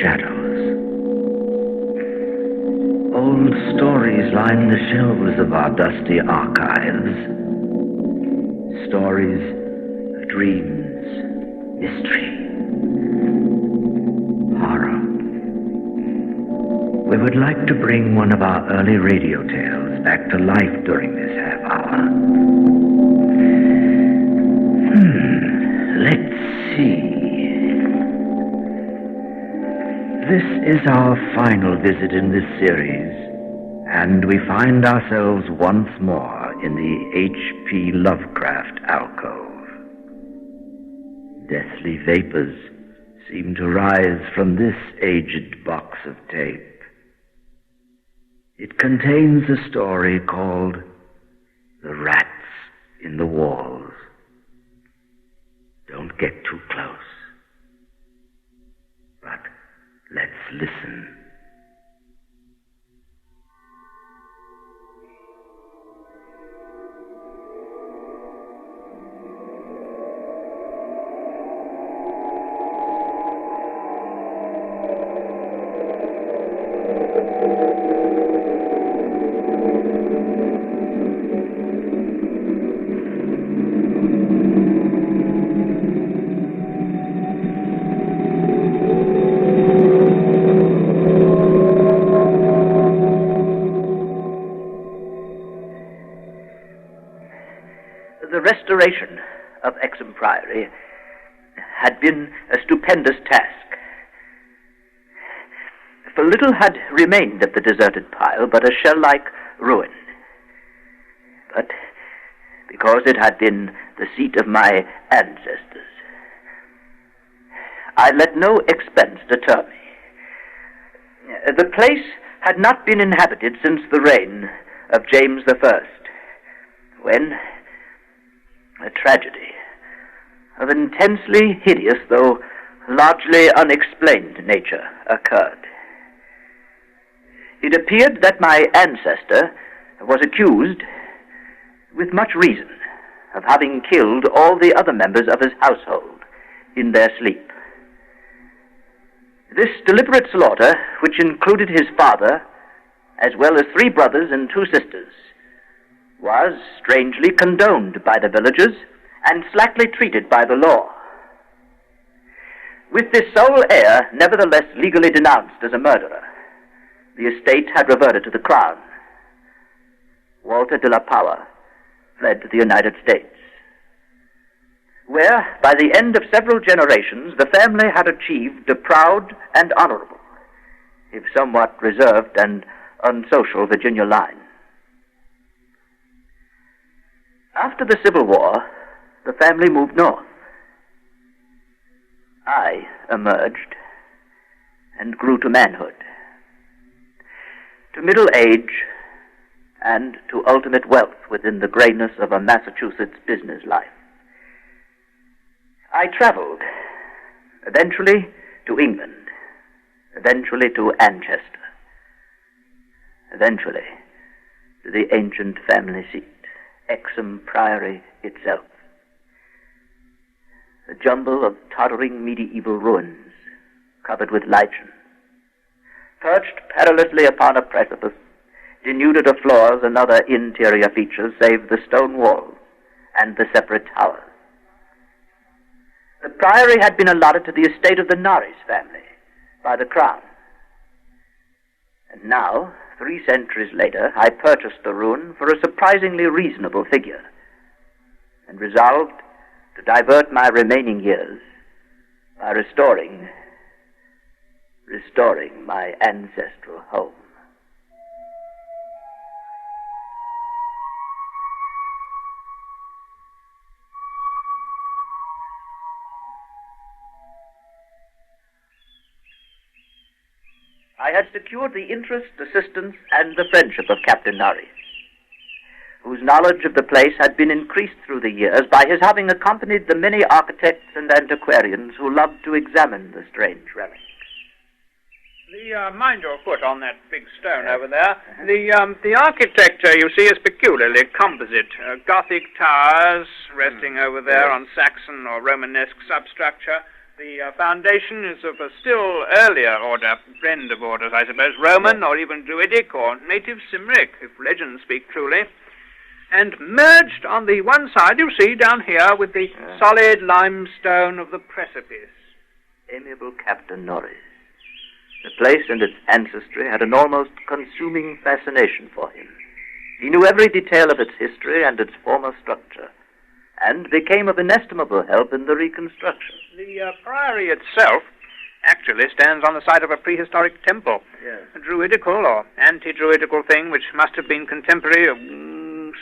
shadows. Old stories line the shelves of our dusty archives. Stories of dreams, mystery, horror. We would like to bring one of our early radio tales back to life during this half hour. Let's see. This is our final visit in this series, and we find ourselves once more in the H.P. Lovecraft alcove. Deathly vapors seem to rise from this aged box of tape. It contains a story called The Rats in the Walls. Don't get too close. But let's listen. The restoration of Exham Priory had been a stupendous task. For little had remained of the deserted pile but a shell-like ruin. But because it had been the seat of my ancestors, I let no expense deter me. The place had not been inhabited since the reign of James I, when a tragedy of intensely hideous, though largely unexplained nature occurred. It appeared that my ancestor was accused, with much reason, of having killed all the other members of his household in their sleep. This deliberate slaughter, which included his father, as well as 3 brothers and 2 sisters, was strangely condoned by the villagers and slackly treated by the law. With this sole heir nevertheless legally denounced as a murderer, the estate had reverted to the crown. Walter de la Power fled to the United States, where, by the end of several generations, the family had achieved a proud and honorable, if somewhat reserved and unsocial, Virginia line. After the Civil War, the family moved north. I emerged and grew to manhood, to middle age, and to ultimate wealth within the grayness of a Massachusetts business life. I traveled, eventually to England, eventually to Manchester, eventually to the ancient family seat, Exham Priory itself. A jumble of tottering medieval ruins, covered with lichen, perched perilously upon a precipice, denuded of floors and other interior features save the stone walls and the separate towers. The priory had been allotted to the estate of the Norris family by the crown. And now, 3 centuries later, I purchased the ruin for a surprisingly reasonable figure, and resolved to divert my remaining years by restoring my ancestral home. I had secured the interest, assistance, and the friendship of Captain Norris, whose knowledge of the place had been increased through the years by his having accompanied the many architects and antiquarians who loved to examine the strange relics. Mind your foot on that big stone over there. The architecture, you see, is peculiarly composite. Gothic towers resting over there on Saxon or Romanesque substructure, The foundation is of a still earlier order, blend of orders, I suppose, Roman or even Druidic or native Cymric, if legends speak truly. And merged on the one side, you see, down here, with the solid limestone of the precipice. Amiable Captain Norris. The place and its ancestry had an almost consuming fascination for him. He knew every detail of its history and its former structure, and became of inestimable help in the reconstruction. The priory itself actually stands on the site of a prehistoric temple. Yes. A druidical or anti-druidical thing which must have been contemporary of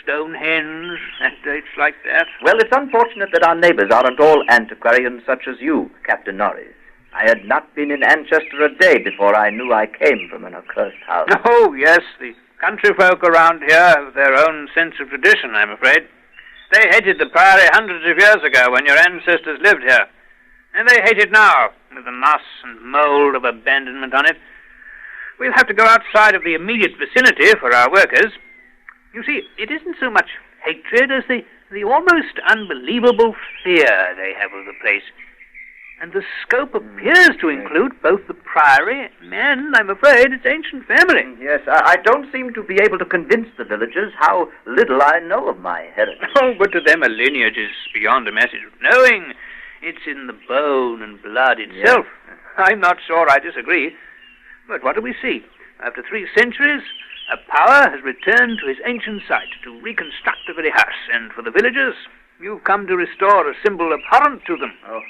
Stonehenge and dates like that. Well, it's unfortunate that our neighbors aren't all antiquarians such as you, Captain Norris. I had not been in Anchester a day before I knew I came from an accursed house. Oh, yes, the country folk around here have their own sense of tradition, I'm afraid. They hated the priory hundreds of years ago when your ancestors lived here. And they hate it now, with the moss and mold of abandonment on it. We'll have to go outside of the immediate vicinity for our workers. You see, it isn't so much hatred as the almost unbelievable fear they have of the place. And the scope appears to include both the priory and, I'm afraid, its ancient family. Yes, I don't seem to be able to convince the villagers how little I know of my heritage. Oh, but to them a lineage is beyond a matter of knowing. It's in the bone and blood itself. Yes. I'm not sure I disagree. But what do we see? After 3 centuries, a power has returned to his ancient site to reconstruct the very house. And for the villagers, you've come to restore a symbol abhorrent to them. Oh.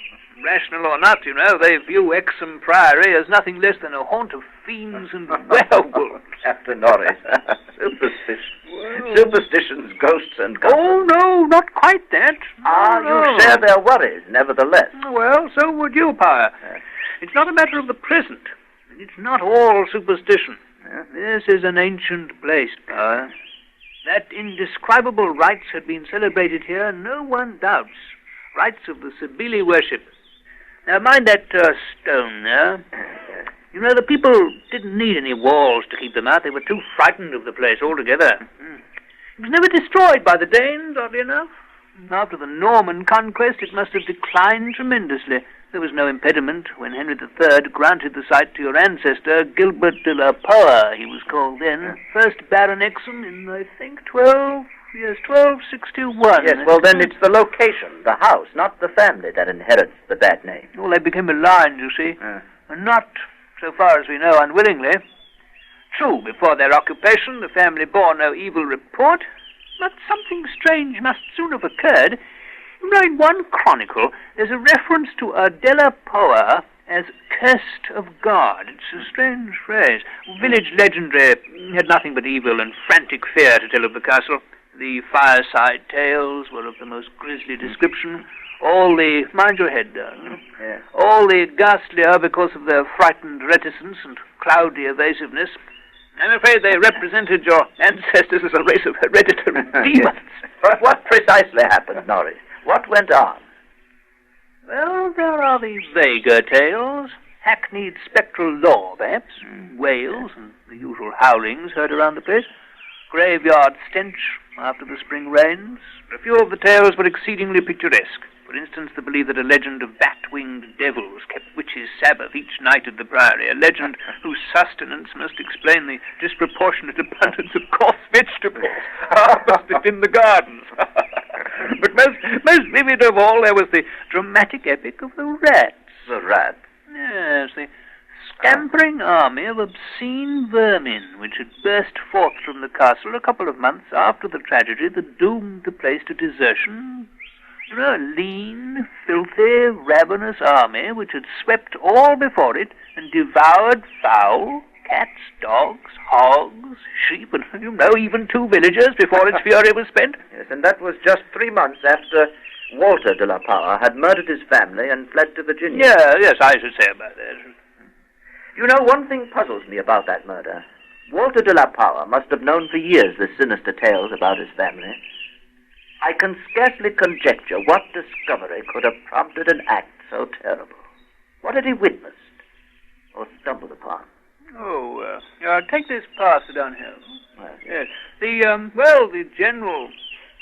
Rational or not, you know, they view Exham Priory as nothing less than a haunt of fiends and werewolves. Captain Norris. Superstitions, ghosts, and goblins. Oh, no, not quite that. You share their worries, nevertheless. Well, so would you, Power. It's not a matter of the present. It's not all superstition. This is an ancient place, Power. That indescribable rites had been celebrated here, no one doubts. Rites of the Cybele worship. Now, mind that stone there. You know, the people didn't need any walls to keep them out. They were too frightened of the place altogether. It was never destroyed by the Danes, oddly enough. After the Norman conquest, it must have declined tremendously. There was no impediment when Henry III granted the site to your ancestor, Gilbert de la Poer, he was called then. First Baron Exham in, I think, 1261. Yes, well then it's the location, the house, not the family that inherits the bad name. Well, they became aligned, you see. And not, so far as we know, unwillingly. True, before their occupation, the family bore no evil report, but something strange must soon have occurred. You know, in one chronicle, there's a reference to a de la Poer as cursed of God. It's a strange phrase. Village legendary had nothing but evil and frantic fear to tell of the castle. The fireside tales were of the most grisly description. All the, mind your head down, all the ghastlier because of their frightened reticence and cloudy evasiveness. I'm afraid they represented your ancestors as a race of hereditary demons. But what precisely happened, Norris? What went on? Well, there are the vaguer tales. Hackneyed spectral lore, perhaps. Wails and the usual howlings heard around the place. Graveyard stench after the spring rains. A few of the tales were exceedingly picturesque. For instance, the belief that a legend of bat-winged devils kept witches' Sabbath each night at the Priory, a legend whose sustenance must explain the disproportionate abundance of coarse vegetables harvested in the gardens. But most vivid of all, there was the dramatic epic of the rats. The rats? Yes, the scampering army of obscene vermin which had burst forth from the castle a couple of months after the tragedy that doomed the place to desertion. You know, a lean, filthy, ravenous army which had swept all before it and devoured fowl, cats, dogs, hogs, sheep, and, you know, even 2 villagers before its fury was spent. Yes, and that was just 3 months after Walter de la Poer had murdered his family and fled to Virginia. Yes, I should say about that. You know, one thing puzzles me about that murder. Walter de la Poer must have known for years the sinister tales about his family. I can scarcely conjecture what discovery could have prompted an act so terrible. What had he witnessed or stumbled upon? Take this path downhill. Yes. The general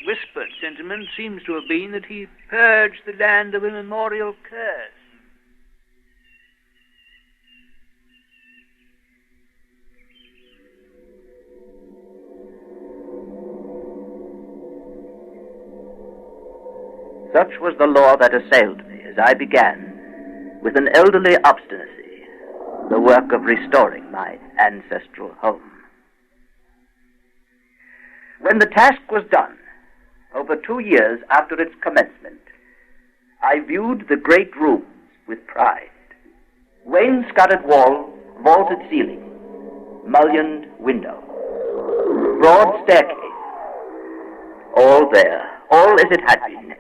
whispered sentiment seems to have been that he purged the land of immemorial curse. Such was the law that assailed me as I began, with an elderly obstinacy, the work of restoring my ancestral home. When the task was done, over 2 years after its commencement, I viewed the great rooms with pride. Wainscoted walls, vaulted ceiling, mullioned window, broad staircase, all there, all as it had been.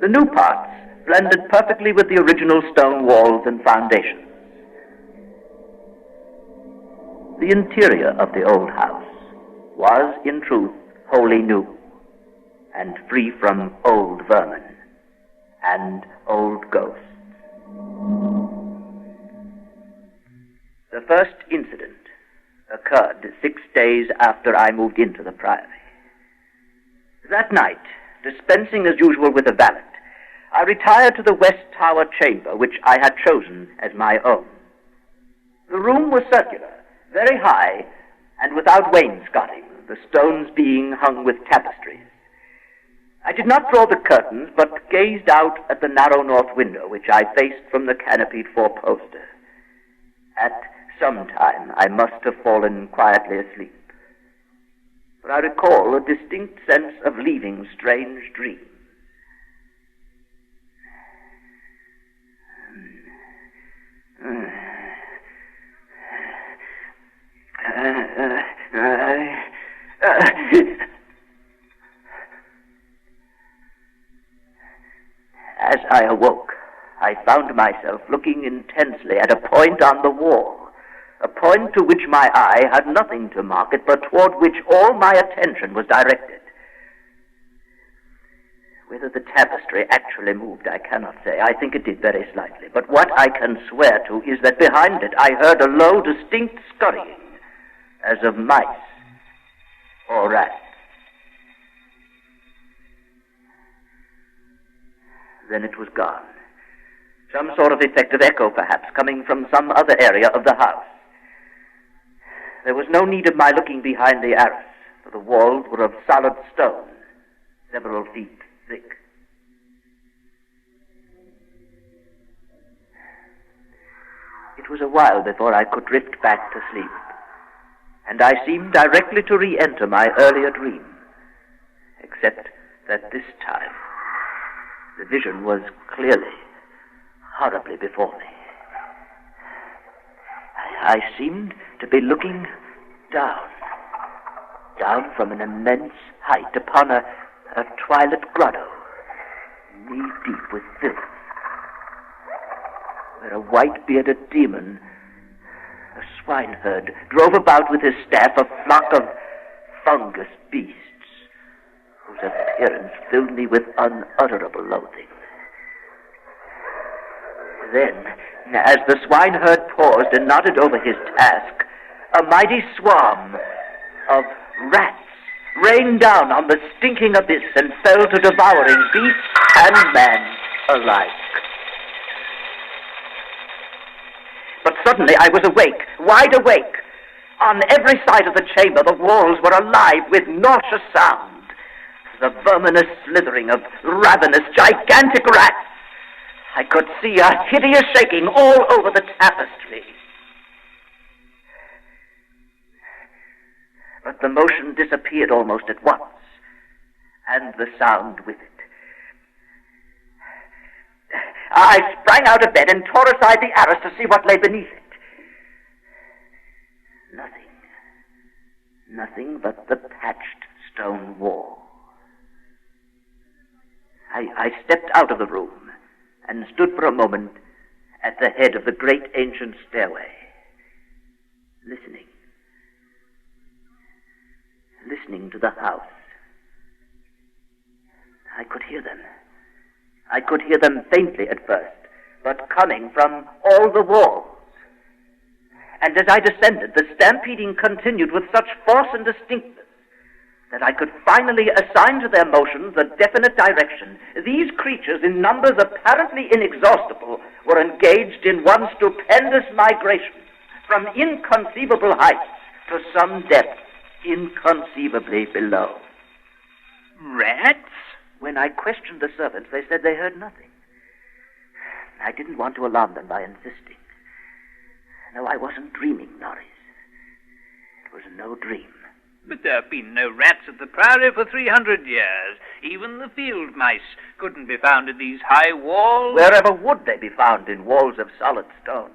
The new parts blended perfectly with the original stone walls and foundations. The interior of the old house was, in truth, wholly new, and free from old vermin and old ghosts. The first incident occurred 6 days after I moved into the priory. That night, dispensing as usual with a valet, I retired to the West Tower chamber, which I had chosen as my own. The room was circular, very high, and without wainscoting, the stones being hung with tapestries. I did not draw the curtains, but gazed out at the narrow north window, which I faced from the canopied four-poster. At some time I must have fallen quietly asleep, but I recall a distinct sense of leaving strange dreams. As I awoke, I found myself looking intensely at a point on the wall, a point to which my eye had nothing to market, but toward which all my attention was directed. Whether the tapestry actually moved, I cannot say. I think it did very slightly. But what I can swear to is that behind it I heard a low, distinct scurrying, as of mice or rats. Then it was gone. Some sort of effect of echo, perhaps, coming from some other area of the house. There was no need of my looking behind the arras, for the walls were of solid stone, several feet thick. It was a while before I could drift back to sleep, and I seemed directly to re-enter my earlier dream, except that this time the vision was clearly, horribly before me. I seemed to be looking down from an immense height upon a twilit grotto, knee-deep with filth, where a white-bearded demon, a swineherd, drove about with his staff a flock of fungus beasts, whose appearance filled me with unutterable loathing. Then, as the swineherd paused and nodded over his task, a mighty swarm of rats rained down on the stinking abyss and fell to devouring beast and man alike. But suddenly I was awake, wide awake. On every side of the chamber the walls were alive with nauseous sound, the verminous slithering of ravenous, gigantic rats. I could see a hideous shaking all over the tapestry. But the motion disappeared almost at once, and the sound with it. I sprang out of bed and tore aside the arras to see what lay beneath it. Nothing but the patched stone wall. I stepped out of the room and stood for a moment at the head of the great ancient stairway, listening to the house. I could hear them. I could hear them faintly at first, but coming from all the walls. And as I descended, the stampeding continued with such force and distinctness that I could finally assign to their motions a definite direction. These creatures, in numbers apparently inexhaustible, were engaged in one stupendous migration from inconceivable heights to some depth inconceivably below. Rats? When I questioned the servants, they said they heard nothing. I didn't want to alarm them by insisting. No, I wasn't dreaming, Norris. It was no dream. But there have been no rats at the Priory for 300 years. Even the field mice couldn't be found in these high walls. Wherever would they be found in walls of solid stone?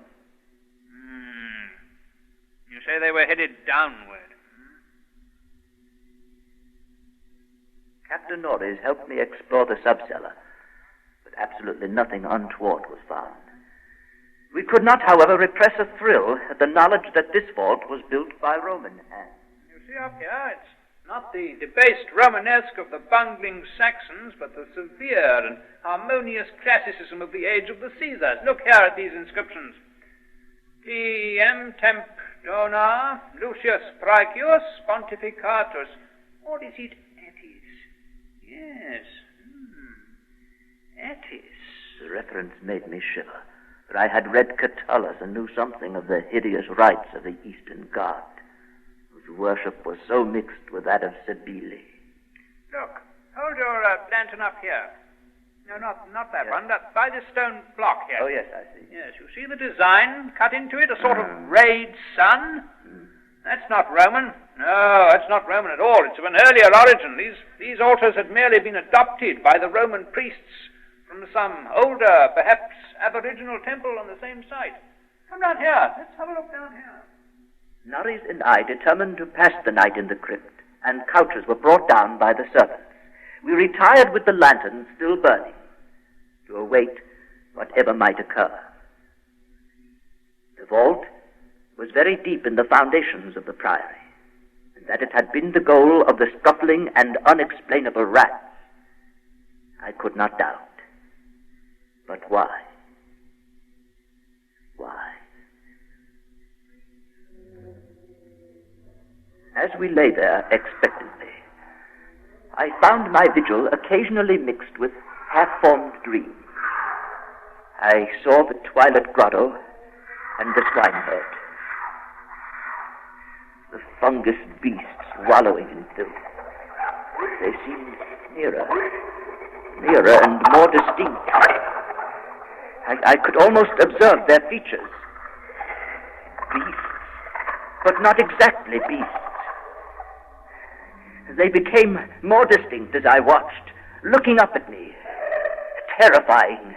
You say they were headed downward. Captain Norris helped me explore the subcellar, but absolutely nothing untoward was found. We could not, however, repress a thrill at the knowledge that this vault was built by Roman hands. You see up here, it's not the debased Romanesque of the bungling Saxons, but the severe and harmonious classicism of the age of the Caesars. Look here at these inscriptions. P.M. Temp Dona Lucius Praecius Pontificatus. What is it? Yes. Attis. The reference made me shiver, for I had read Catullus and knew something of the hideous rites of the Eastern god, whose worship was so mixed with that of Cybele. Look, hold your lantern up here. No, not that one. That by this stone block here. Oh, yes, I see. Yes, you see the design cut into it? A sort of rayed sun? That's not Roman. No, that's not Roman at all. It's of an earlier origin. These altars had merely been adopted by the Roman priests from some older, perhaps aboriginal temple on the same site. Come down here. Let's have a look down here. Norris and I determined to pass the night in the crypt, and couches were brought down by the servants. We retired with the lantern still burning, to await whatever might occur. The vault was very deep in the foundations of the priory, and that it had been the goal of the scuffling and unexplainable rats, I could not doubt. But why? Why? As we lay there expectantly, I found my vigil occasionally mixed with half-formed dreams. I saw the twilit grotto and the swineherd, the fungus beasts wallowing in filth. They seemed nearer and more distinct. I could almost observe their features. Beasts, but not exactly beasts. They became more distinct as I watched, looking up at me. Terrifying.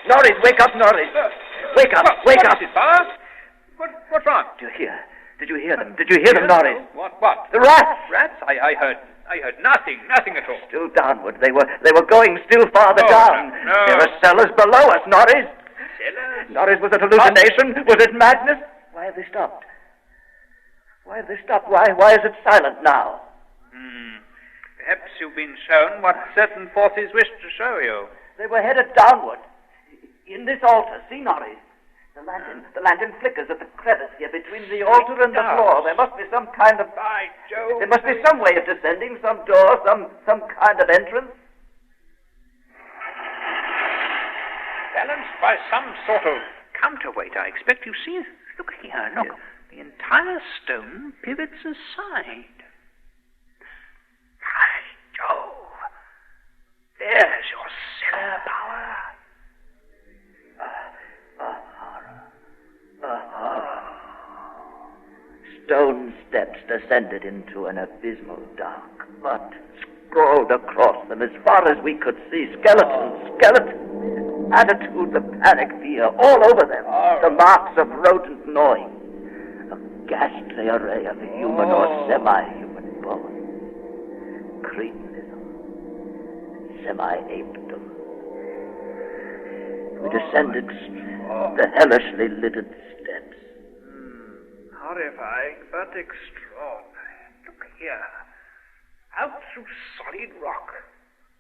Norris, wake up, Norris. Wake up. What is it, Father? What's wrong? Did you hear them? Did you hear them, Norris? What? The rats! Rats? I heard nothing at all. Still downward. They were going still farther down. No. There are cellars below us, Norris. Cellars? Norris, was it hallucination? Was it madness? Why have they stopped? Why is it silent now? Perhaps you've been shown what certain forces wish to show you. They were headed downward. In this altar, see, Norris? The lantern flickers at the crevice here between the altar and the floor. There must be some kind of... By Jove! There must be some way of descending, some door, some kind of entrance. Balanced by some sort of counterweight, I expect. You see? Look here, look. Yes. The entire stone pivots aside. By Jove! There's your cellar power. Stone steps descended into an abysmal dark, but sprawled across them as far as we could see. Skeletons, attitudes of panic fear all over them, the marks of rodent gnawing, a ghastly array of human or semi-human bones, cretinism, semi-apedom. We descended the hellishly littered steps. Horrifying, but extraordinary. Look here. Out through solid rock.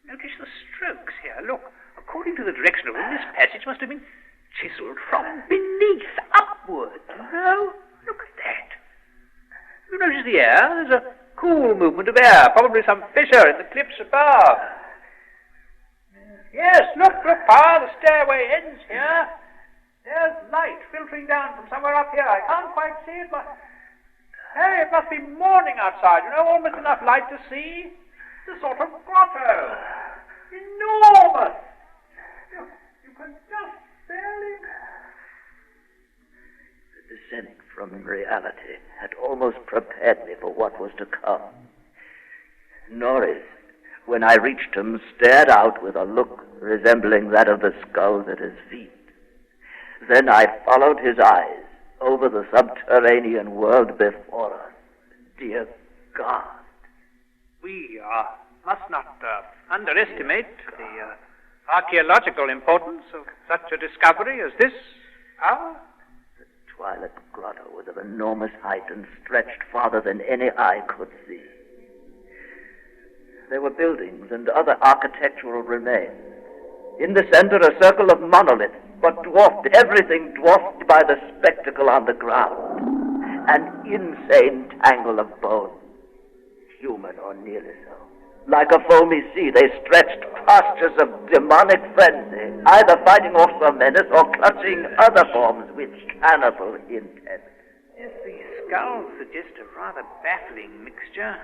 Notice the strokes here. Look, according to the direction of this passage must have been chiseled from beneath upward. No? Look at that. You notice the air? There's a cool movement of air, probably some fissure in the cliffs above. Yes, look, Pa, the stairway ends here. There's light filtering down from somewhere up here. I can't quite see it, but... Hey, it must be morning outside, almost enough light to see. It's a sort of grotto. Enormous. You can just barely... The descent from reality had almost prepared me for what was to come. Norris, when I reached him, stared out with a look resembling that of the skulls at his feet. Then I followed his eyes over the subterranean world before us. Dear God. We must not underestimate the archaeological importance of such a discovery as this. The Twilight Grotto was of enormous height and stretched farther than any eye could see. There were buildings and other architectural remains. In the center, a circle of monoliths, but dwarfed, everything dwarfed by the spectacle on the ground. An insane tangle of bones, human or nearly so. Like a foamy sea, they stretched postures of demonic frenzy, either fighting off some menace or clutching other forms with cannibal intent. Yes, the skulls suggest a rather baffling mixture.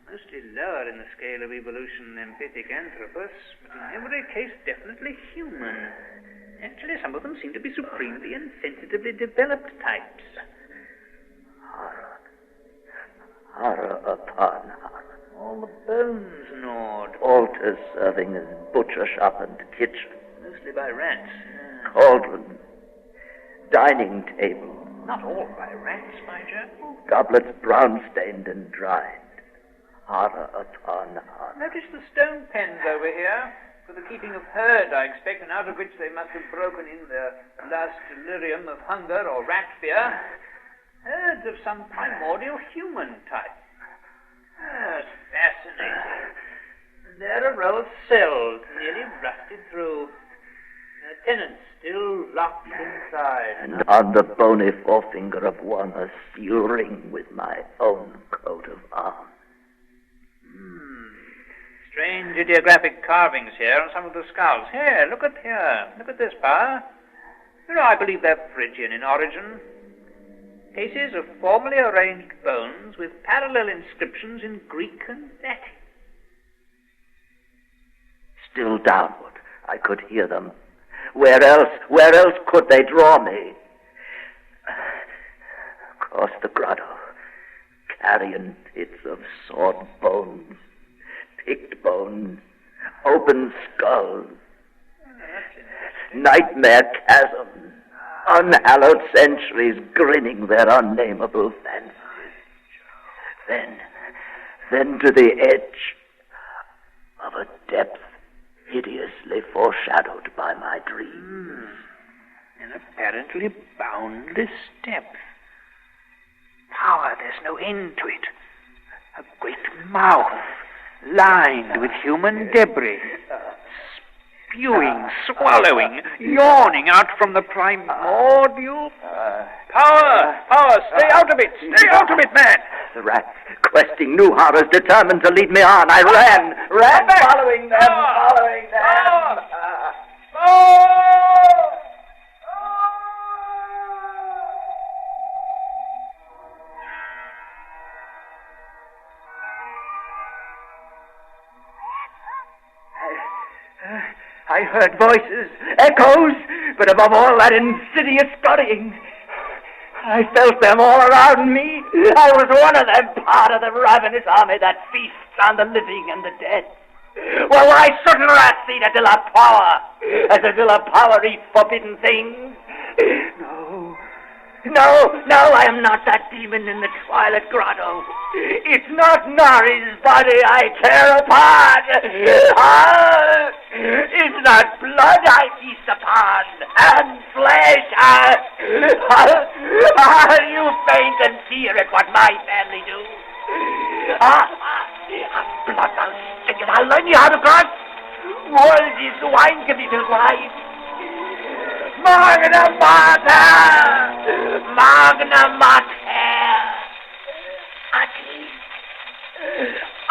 Mostly lower in the scale of evolution than Pithecanthropus, but in every case definitely human. Actually, some of them seem to be supremely and sensitively developed types. Horror upon horror. All the bones gnawed. Altars serving as butcher shop and kitchen. Mostly by rats. Cauldron. Dining table. Not all by rats, my General. Goblets brown-stained and dried. Horror upon horror. Notice the stone pens over here, for the keeping of herd, I expect, and out of which they must have broken in their last delirium of hunger or rat fear. Herds of some primordial human type. That's fascinating. And there are row of cells, nearly rusted through. Tenants still locked inside. And on the bony forefinger of one, a seal ring with my own coat of arms. Strange ideographic carvings here on some of the skulls. Here, look at this, Pa. I believe they're Phrygian in origin. Cases of formally arranged bones with parallel inscriptions in Greek and Latin. Still downward, I could hear them. Where else could they draw me? Across the grotto, carrion pits of sawed bones, picked bones, open skulls, nightmare chasms, unhallowed centuries grinning their unnameable fancies. Then to the edge of a depth hideously foreshadowed by my dreams. An apparently boundless depth. Power, there's no end to it. A great mouth lined with human debris. Spewing, swallowing, yawning out from the primordial... Power, stay out of it, man! The rats, questing new horrors, determined to lead me on. I ran, following them. I heard voices, echoes, but above all that insidious scurrying. I felt them all around me. I was one of them, part of the ravenous army that feasts on the living and the dead. Well, why shouldn't rats eat a deal of power, as a deal of power eat forbidden things? No, I am not that demon in the Twilight Grotto. It's not Nari's body I tear apart. It's not blood I feast upon, and flesh. You faint and fear at what my family do. Bloodhouse, I'll learn you how to cross. World is wine, little wife. Magna Mater!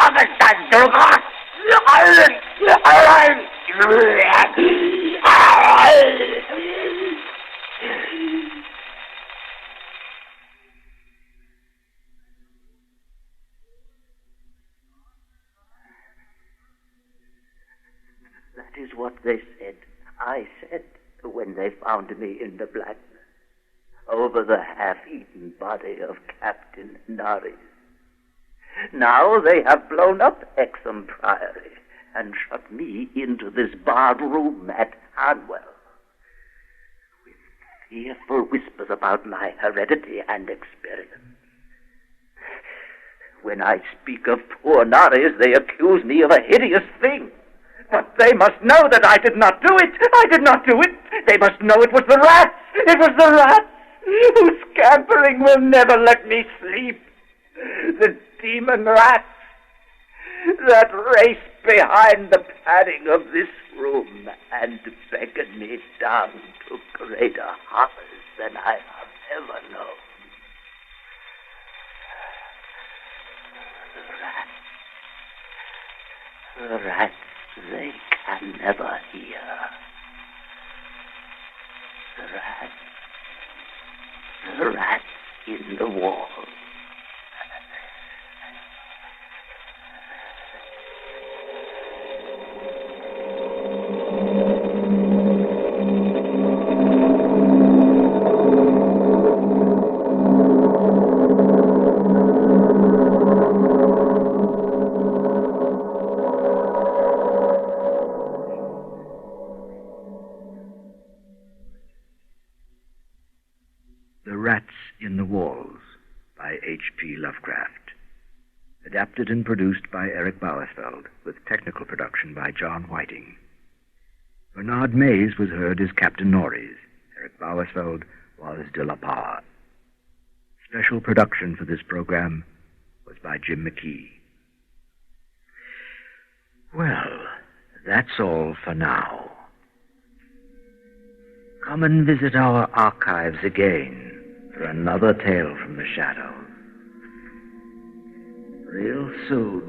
Understand, Durga? said when they found me in the blackness over the half-eaten body of Captain Norris. Now they have blown up Exham Priory and shut me into this barred room at Hanwell, with fearful whispers about my heredity and experience. When I speak of poor Norris, they accuse me of a hideous thing. But they must know that I did not do it. I did not do it. They must know it was the rats. It was the rats whose scampering will never let me sleep. The demon rats that race behind the padding of this room and beckon me down to greater horrors than I have ever known. The rats, they can never hear. The rats in the wall. In the Walls by H.P. Lovecraft. Adapted and produced by Eric Bauersfeld, with technical production by John Whiting. Bernard Mays was heard as Captain Norris. Eric Bauersfeld was de la Parr. Special production for this program was by Jim McKee. Well, that's all for now. Come and visit our archives again for another tale from the shadows. Real soon.